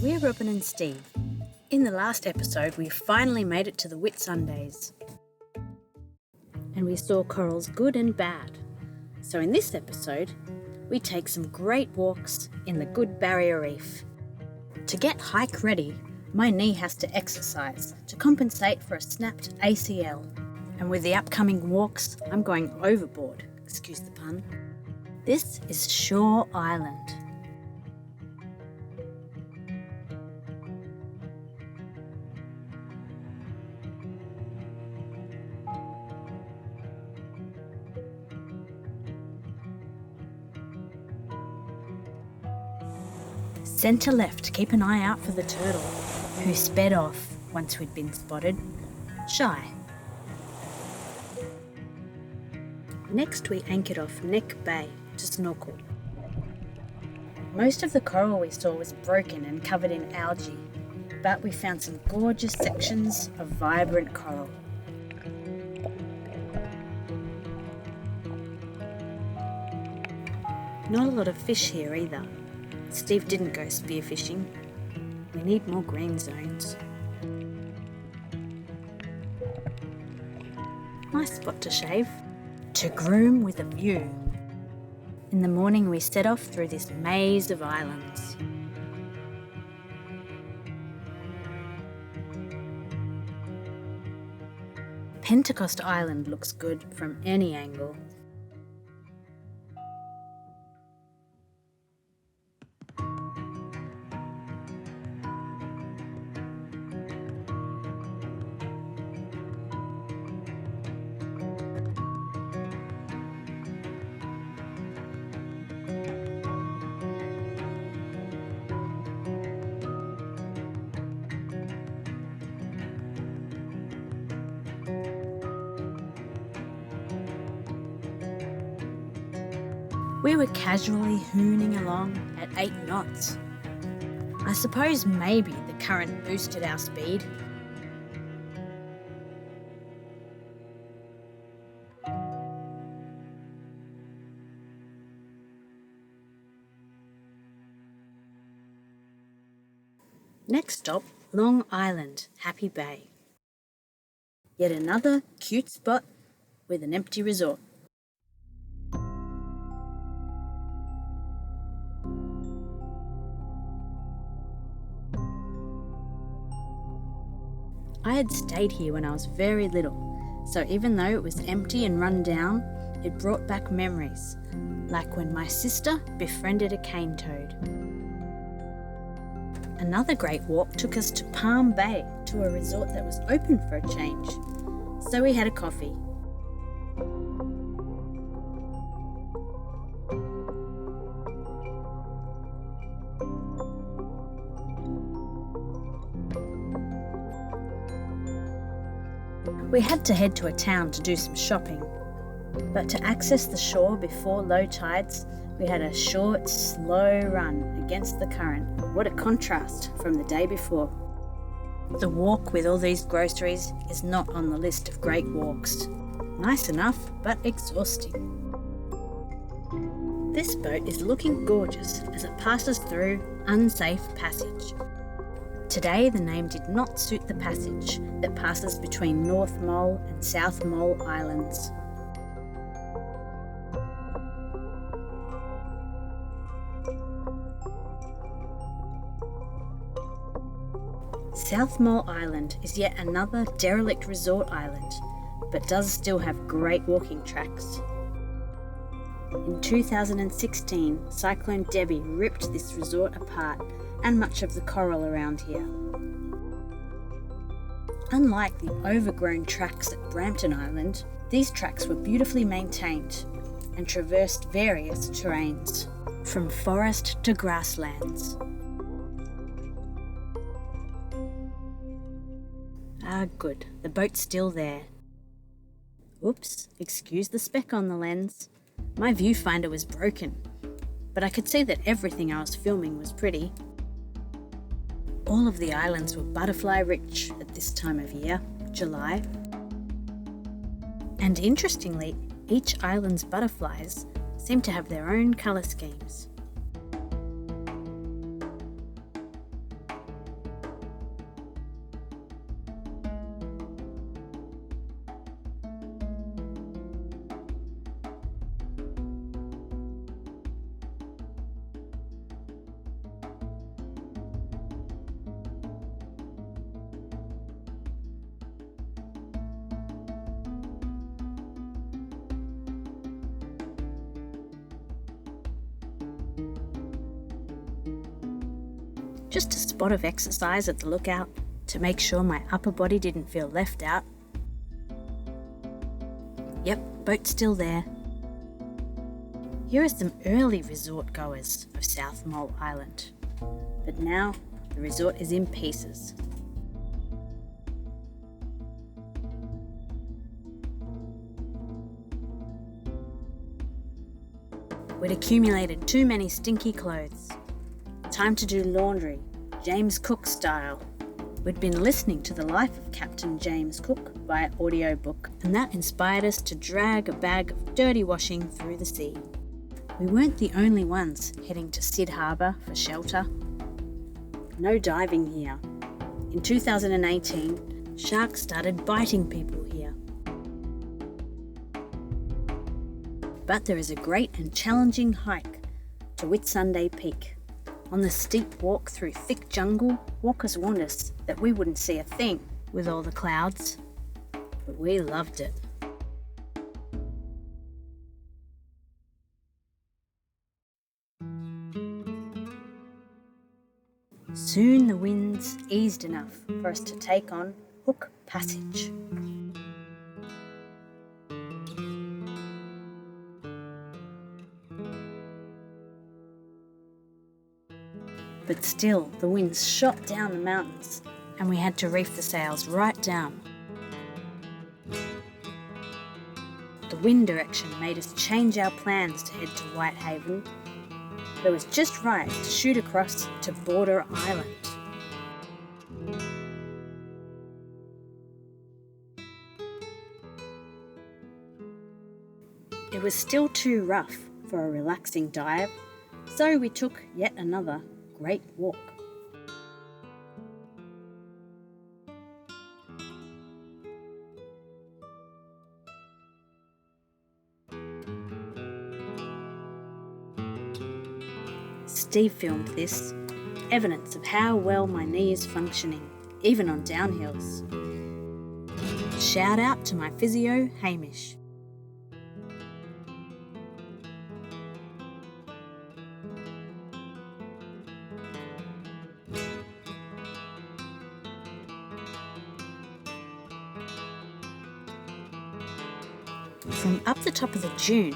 We're Robin and Steve. In the last episode, we finally made it to the Whitsundays. And we saw corals good and bad. So in this episode, we take some great walks in the Good Barrier Reef. To get hike ready, my knee has to exercise to compensate for a snapped ACL. And with the upcoming walks, I'm going overboard, excuse the pun. This is Shore Island. Centre left, keep an eye out for the turtle, who sped off once we'd been spotted. Shy. Next we anchored off Neck Bay to snorkel. Most of the coral we saw was broken and covered in algae, but we found some gorgeous sections of vibrant coral. Not a lot of fish here either. Steve didn't go spearfishing. We need more green zones. Nice spot to shave. To groom with a view. In the morning we set off through this maze of islands. Pentecost Island looks good from any angle. We were casually hooning along at 8 knots. I suppose maybe the current boosted our speed. Next stop, Long Island, Happy Bay. Yet another cute spot with an empty resort. I had stayed here when I was very little, so even though it was empty and run down, it brought back memories, like when my sister befriended a cane toad. Another great walk took us to Palm Bay, to a resort that was open for a change, so we had a coffee. We had to head to a town to do some shopping, but to access the shore before low tides, we had a short, slow run against the current. What a contrast from the day before. The walk with all these groceries is not on the list of great walks. Nice enough, but exhausting. This boat is looking gorgeous as it passes through Unsafe Passage. Today, the name did not suit the passage that passes between North Molle and South Molle Islands. South Molle Island is yet another derelict resort island, but does still have great walking tracks. In 2016, Cyclone Debbie ripped this resort apart and much of the coral around here. Unlike the overgrown tracks at Brampton Island, these tracks were beautifully maintained and traversed various terrains, from forest to grasslands. Ah, good, the boat's still there. Oops, excuse the speck on the lens. My viewfinder was broken, but I could see that everything I was filming was pretty. All of the islands were butterfly rich at this time of year, July. And interestingly, each island's butterflies seem to have their own colour schemes. Just a spot of exercise at the lookout to make sure my upper body didn't feel left out. Yep, boat's still there. Here are some early resort goers of South Molle Island. But now the resort is in pieces. We'd accumulated too many stinky clothes. Time to do laundry, James Cook style. We'd been listening to The Life of Captain James Cook via audiobook, and that inspired us to drag a bag of dirty washing through the sea. We weren't the only ones heading to Cid Harbour for shelter. No diving here. In 2018, sharks started biting people here. But there is a great and challenging hike to Whitsunday Peak. On the steep walk through thick jungle, walkers warned us that we wouldn't see a thing with all the clouds, but we loved it. Soon the winds eased enough for us to take on Hook Passage. But still, the winds shot down the mountains and we had to reef the sails right down. The wind direction made us change our plans to head to Whitehaven. But it was just right to shoot across to Border Island. It was still too rough for a relaxing dive, so we took yet another great walk. Steve filmed this, evidence of how well my knee is functioning, even on downhills. Shout out to my physio, Hamish. From up the top of the dune,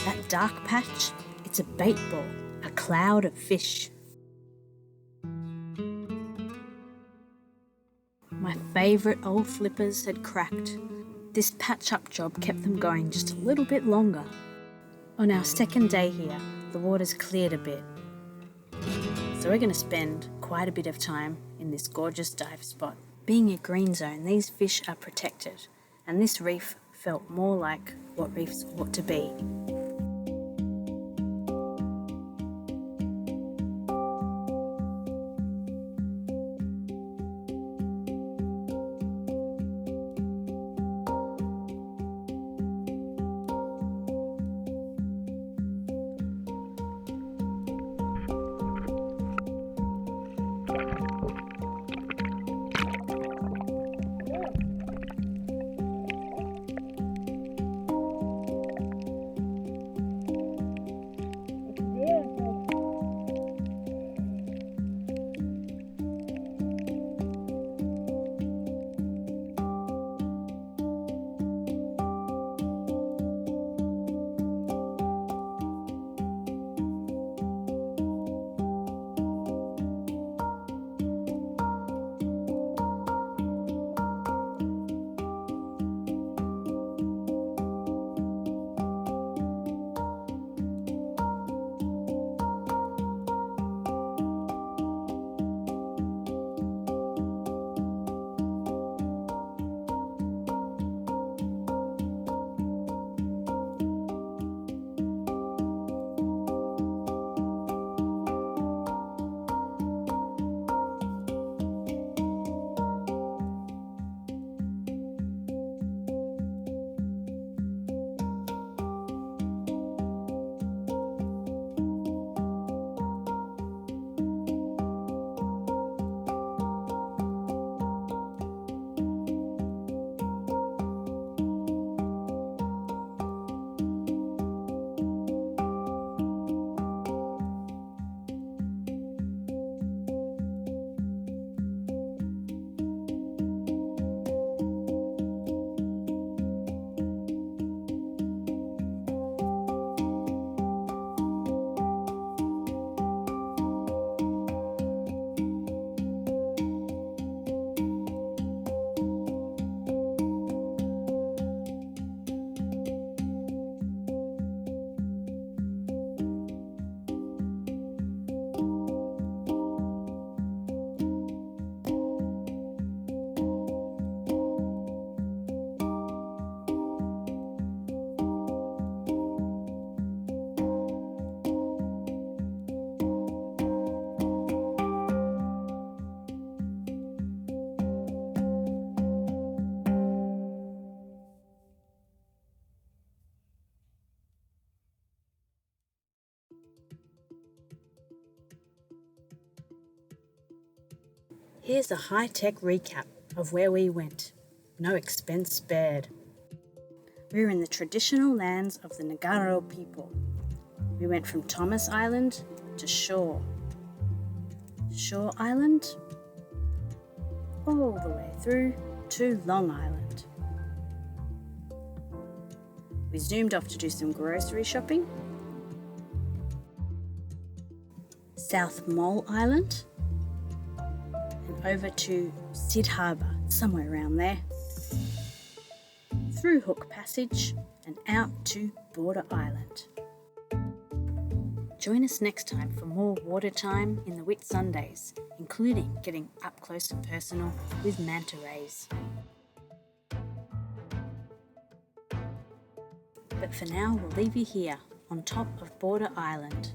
that dark patch, it's a bait ball, a cloud of fish. My favourite old flippers had cracked. This patch-up job kept them going just a little bit longer. On our second day here, the water's cleared a bit. So we're going to spend quite a bit of time in this gorgeous dive spot. Being a green zone, these fish are protected, and this reef felt more like what reefs ought to be. Here's a high-tech recap of where we went. No expense spared. We were in the traditional lands of the Ngaro people. We went from Thomas Island to Shore Island, all the way through to Long Island. We zoomed off to do some grocery shopping. South Molle Island, and over to Cid Harbour, somewhere around there. Through Hook Passage and out to Border Island. Join us next time for more water time in the Whitsundays, including getting up close and personal with manta rays. But for now, we'll leave you here on top of Border Island.